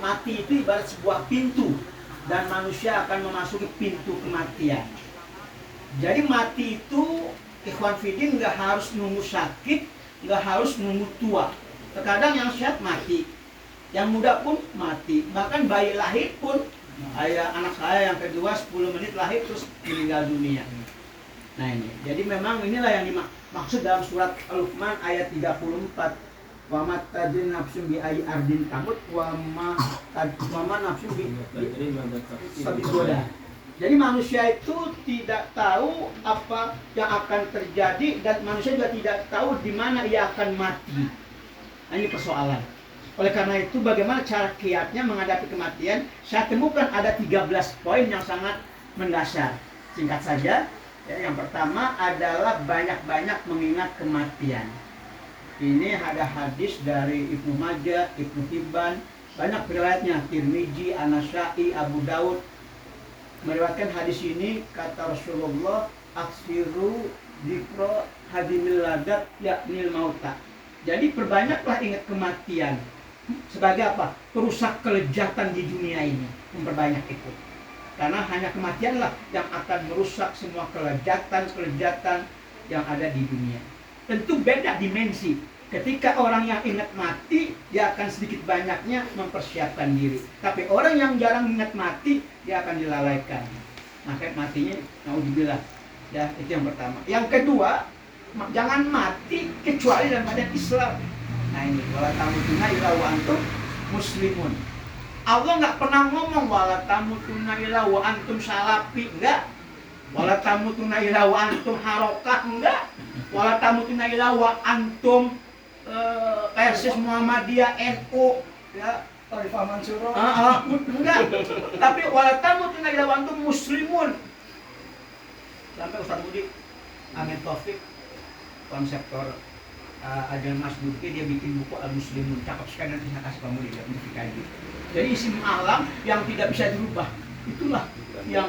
mati itu ibarat sebuah pintu dan manusia akan memasuki pintu kematian. Jadi mati itu ikhwan fillah nggak harus nunggu sakit, nggak harus nunggu tua. Terkadang yang sehat mati, yang muda pun mati. Bahkan bayi lahir pun, anak saya yang kedua 10 menit lahir terus meninggal dunia. Nah ini, jadi memang inilah yang dimaksud dalam surat Al-Luqman ayat 34. Wa ma tadri nafsun bi ayyi ardin tamut wa ma nafsun bi sabiqoda. Jadi manusia itu tidak tahu apa yang akan terjadi dan manusia juga tidak tahu di mana ia akan mati. Nah, ini persoalan. Oleh karena itu bagaimana cara kiatnya menghadapi kematian? Saya temukan ada 13 poin yang sangat mendasar. Singkat saja. Ya, yang pertama adalah banyak-banyak mengingat kematian. Ini ada hadis dari Ibnu Majah, Ibnu Hibban, banyak riwayatnya, Tirmizi, An-Nasa'i, Abu Daud. Meriwayatkan hadis ini, kata Rasulullah, aksiru dzikra hadimil ladat yaknil mauta. Jadi perbanyaklah ingat kematian. Sebagai apa? Perusak kelezatan di dunia ini. Memperbanyak itu. Karena hanya kematianlah yang akan merusak semua kelezatan yang ada di dunia. Tentu beda dimensi. Ketika orang yang ingat mati, dia akan sedikit banyaknya mempersiapkan diri. Tapi orang yang jarang ingat mati, dia akan dilalaikan. Maka matinya, naudzubillah. Ya, itu yang pertama. Yang kedua, jangan mati kecuali dalam keadaan Islam. Nah ini, wala tamutunna illa wa antum muslimun. Allah nggak pernah ngomong wala tamutunna illa wa antum salafi, enggak. Wala tamutunna illa wa antum harokah, enggak. Wala tamutunna illa wa antum Persis Muhammadiyah, NU, ya. Taifah Mansuro. Enggak. Tapi wala tamutunna illa wa antum muslimun. Sampai Ustaz Budi Amin Taufik, konseptor ajaran Mas Duki, dia bikin buku Al-Muslimun, cakep sekali, nanti saya kasih kamu dia untuk dikaji. Jadi isim alam yang tidak bisa dirubah, itulah yang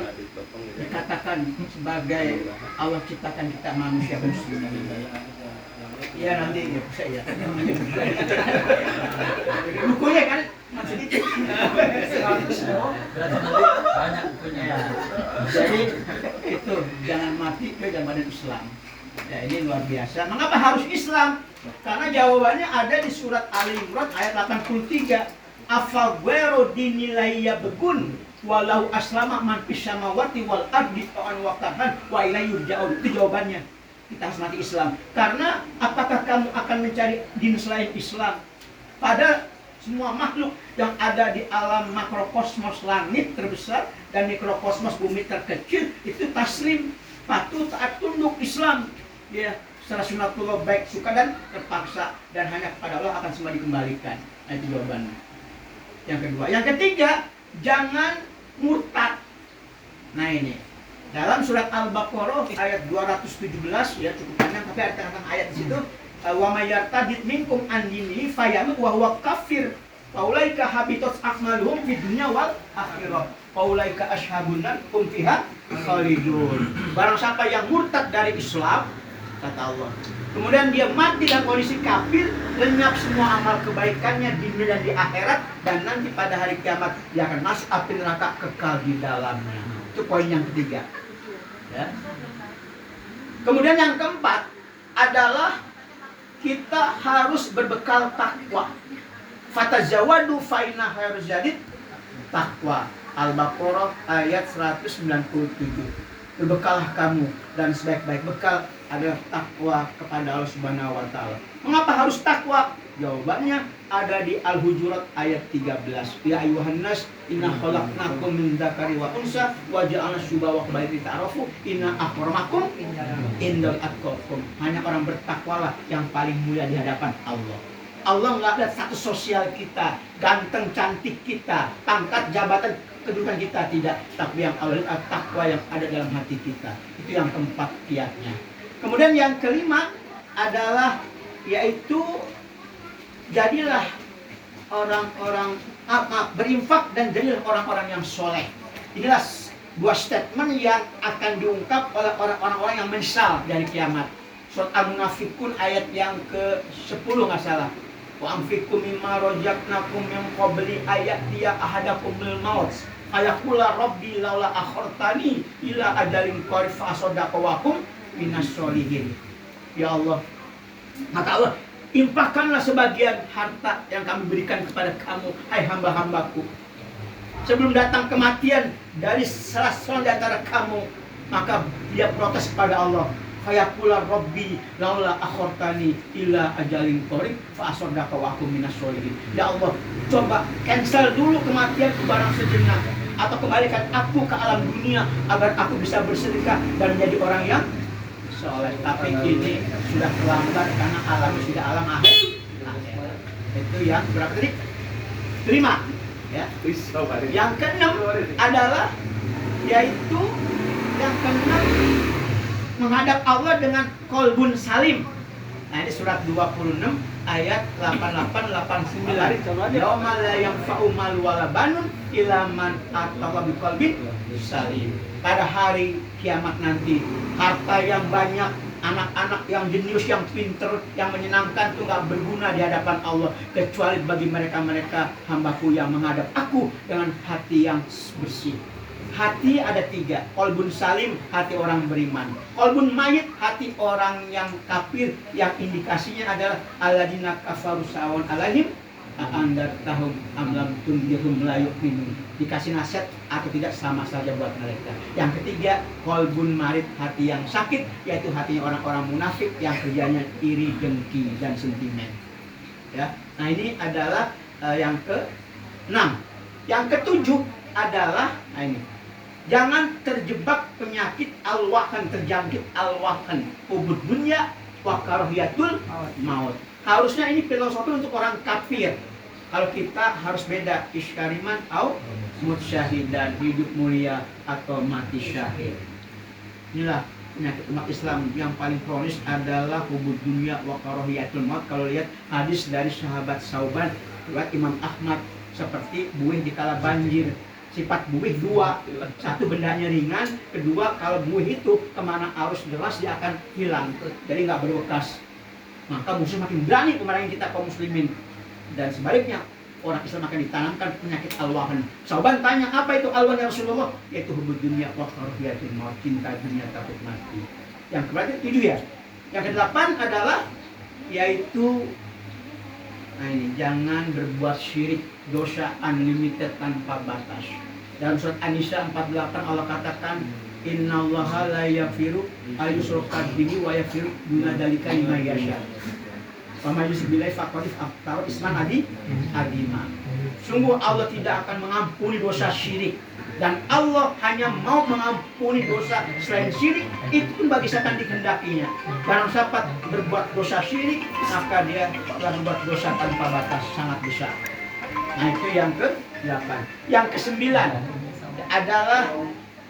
dikatakan sebagai Allah ciptakan kita manusia muslim. Iya nanti ya bisa ya. Bukunya kan masih dikit. Banyak bukunya. Jadi itu jangan mati ke dalam Islam. Ya ini luar biasa. Mengapa harus Islam? Karena jawabannya ada di surat Ali Imran ayat 83. Afagwero dinilaiya begun walau aslama man fis samawati wal ardi ta'an waqtahan wa ilaihi yurja'un. Itu jawabannya. Kita harus mati Islam. Karena apakah kamu akan mencari din selain Islam? Pada semua makhluk yang ada di alam makrokosmos langit terbesar dan mikrokosmos bumi terkecil itu taslim, patuh, taat, tunduk Islam. Ya, secara sunatullah baik suka dan terpaksa, dan hanya kepada Allah akan semua dikembalikan. Nah, itu jawabannya. Yang kedua, yang ketiga, jangan murtad. Nah ini dalam surat Al-Baqarah ayat 217 ya, cukup panjang tapi ada tengah ayat di situ. Wa may yartadid minkum an dinihi fayamut wa huwa kafir faulaika habitat a'maluhum fid dunya wal akhirah faulaika ashabun nar hum fiha khalidun. Barang siapa yang murtad dari Islam, kata Allah, kemudian dia mati dalam kondisi kafir, lenyap semua amal kebaikannya di dunia dan di akhirat, dan nanti pada hari kiamat dia akan masuk api neraka kekal di dalamnya. Itu poin yang ketiga. Ya. Kemudian yang keempat adalah kita harus berbekal takwa. Fatazawadu fa inna khairaz zadi takwa. Al-Baqarah ayat 197. Berbekalah kamu dan sebaik-baik bekal adalah takwa kepada Allah Subhanahu wa taala. Mengapa harus takwa? Jawabannya ada di Al-Hujurat ayat 13. Ya ayuhan nas inna khalaqnakum min dzakari wa unsa wa ja'alna syuba wa qabaila ta'arafu inna akramakum indal atqakum. Hanya orang bertakwalah yang paling mulia di hadapan Allah. Allah nggak lihat status sosial kita, ganteng cantik kita, pangkat jabatan kedudukan kita, tidak. Tapi yang Allah lihat takwa yang ada dalam hati kita. Itu yang keempat kiatnya. Kemudian yang kelima adalah yaitu jadilah orang-orang berinfak dan jadilah orang-orang yang soleh. Inilah dua statement yang akan diungkap oleh orang-orang yang menyesal dari kiamat. Surat Al-Munafikun ayat yang ke-10 nggak salah. Wa anfiqu mimma razaqnakum min qabli ayatiya ahadakumul maut ayaqula rabbi laula akhartani ila ajalin qarib fa asaddaqa wa kum minas sholihin. Ya Allah, maka Allah, infakkanlah sebagian harta yang kami berikan kepada kamu, hai hamba-hambaku, sebelum datang kematian dari salah seorang di antara kamu. Maka dia protes kepada Allah, fayaqula rabbi laula akhartani ila ajalin qarib fa asaddaqa wa akum minas sholihin. Ya Allah, coba cancel dulu kematian barang sejenak, atau kembalikan aku ke alam dunia agar aku bisa bersedekah dan menjadi orang yang soleh. Tapi ini sudah terlambat karena alam sudah alam akhir. Itu yang berapa tadi? 5. Ya. Yang keenam adalah yaitu yang keenam menghadap Allah dengan qalbun salim. Nah, ini surat 26 ayat 88-89. Yauma la yanfa'u malu wala banun illa man atawa biqalbin salim. Pada hari kiamat nanti, harta yang banyak, anak-anak yang jenius, yang pinter, yang menyenangkan itu nggak berguna di hadapan Allah kecuali bagi mereka-mereka hambaku yang menghadap aku dengan hati yang bersih. Hati ada 3, qalbun salim, hati orang beriman. Qalbun mayit, hati orang yang kafir, yang indikasinya adalah alladzina kafaru sawun alaihim a'andar tahum amlam tundirhum la yu'minun. Dikasih nasihat atau tidak sama saja buat mereka. Yang ketiga, qalbun marid, hati yang sakit, yaitu hatinya orang-orang munafik yang kerjanya iri, dengki, dan sentimen. Ya, nah ini adalah yang ke-6. Yang ke-7 adalah, nah ini, jangan terjebak penyakit al-wahan, terjangkit al-wahan, hubud dunya wa karahiyatul maut. Harusnya ini filosofi untuk orang kafir. Kalau kita harus beda, iskariman au mutsyahidan, hidup mulia atau mati syahid. Inilah penyakit umat Islam yang paling kronis adalah hubud dunya wa karahiyatul maut. Kalau lihat hadis dari sahabat Sauban, riwayat Imam Ahmad, seperti buih dikala banjir. Sifat buih 2, 1 bendanya ringan, kedua kalau buih itu kemana arus deras dia akan hilang, jadi nggak berbekas. Maka musuh makin berani memarahi kita kaum muslimin, dan sebaliknya orang Islam akan ditanamkan penyakit al-wahan. Sauban tanya, apa itu al-wahan ya Rasulullah? Yaitu hubud dunia wa karahiyatul maut, cinta dunia takut mati. Yang berarti 7 ya. Yang ke-8 adalah yaitu, nah ini, jangan berbuat syirik, dosa unlimited tanpa batas. Dalam surat An-Nisa 48 Allah katakan, innallaha la yaghfiru ayyushraka bihi wa yaghfiru duna dzalika liman yasha. Wa may yusyrik billahi faqad iftara isman azima. Sungguh Allah tidak akan mengampuni dosa syirik, dan Allah hanya mau mengampuni dosa selain syirik, itu pun bagi siapa yang dikehendakinya. Barang siapa berbuat dosa syirik, maka dia telah berbuat dosa tanpa batas, sangat besar. Nah, itu yang ke-8. Yang ke-9 adalah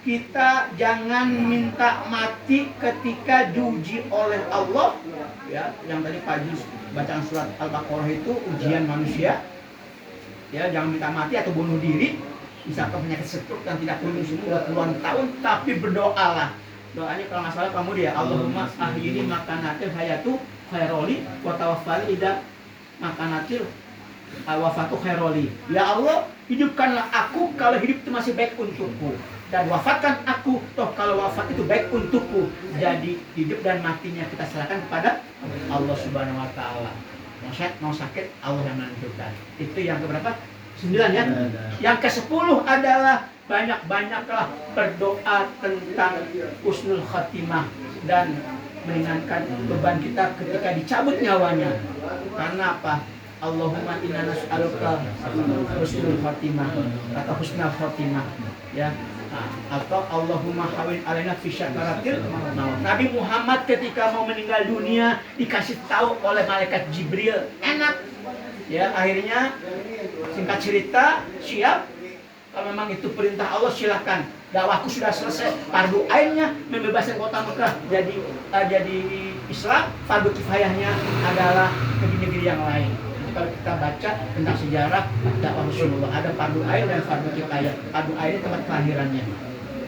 kita jangan minta mati ketika diuji oleh Allah. Ya, yang tadi pagi bacaan surat Al-Baqarah itu ujian manusia. Ya, jangan minta mati atau bunuh diri. Misalkan penyakit stroke yang tidak pulih semua puluhan tahun, tapi berdoalah. Doanya kalau nggak salah kamu dia, Allahumma ahyini makanatil hayatu khairoli wa tawaffani idza makanatil wafatu khairoli. Ya Allah, hidupkanlah aku kalau hidup itu masih baik untukku, dan wafatkan aku toh kalau wafat itu baik untukku. Jadi hidup dan matinya kita serahkan kepada Allah Subhanahu wa taala. Mau sehat mau sakit Allah yang menentukan. Itu yang keberapa? 9 ya. Yang ke-10 adalah banyak-banyaklah berdoa tentang husnul khatimah dan meringankan beban kita ketika dicabut nyawanya. Karena apa? Allahumma inna nas'aluka husnul khatimah atau husnul khatimah, ya. Atau Allahumma hawin alaina fi syakaratil maut. Nabi Muhammad ketika mau meninggal dunia dikasih tahu oleh malaikat Jibril, enak. Ya, akhirnya singkat cerita, siap. Kalau memang itu perintah Allah, silakan. Dakwahku sudah selesai. Fardu ainnya membebaskan kota Mekah jadi Islam. Fardu kifayahnya adalah negeri-negeri yang lain. Kalau kita baca tentang sejarah dakwah Rasulullah, ada fardu ain dan fardu kifayah. Fardu ain itu tempat kelahirannya.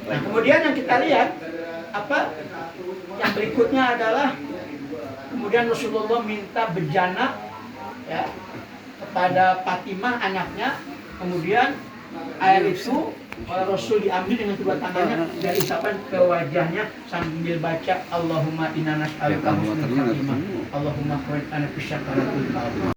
Nah, kemudian yang kita lihat apa? Yang berikutnya adalah kemudian Rasulullah minta bejana, ya, kepada Fatimah anaknya, kemudian air itu Rasul diambil dengan kedua tangannya dan isapan ke wajahnya sambil baca Allahumma inna nas'aluka husnul khatimah Allahumma qul ana bisyakaratul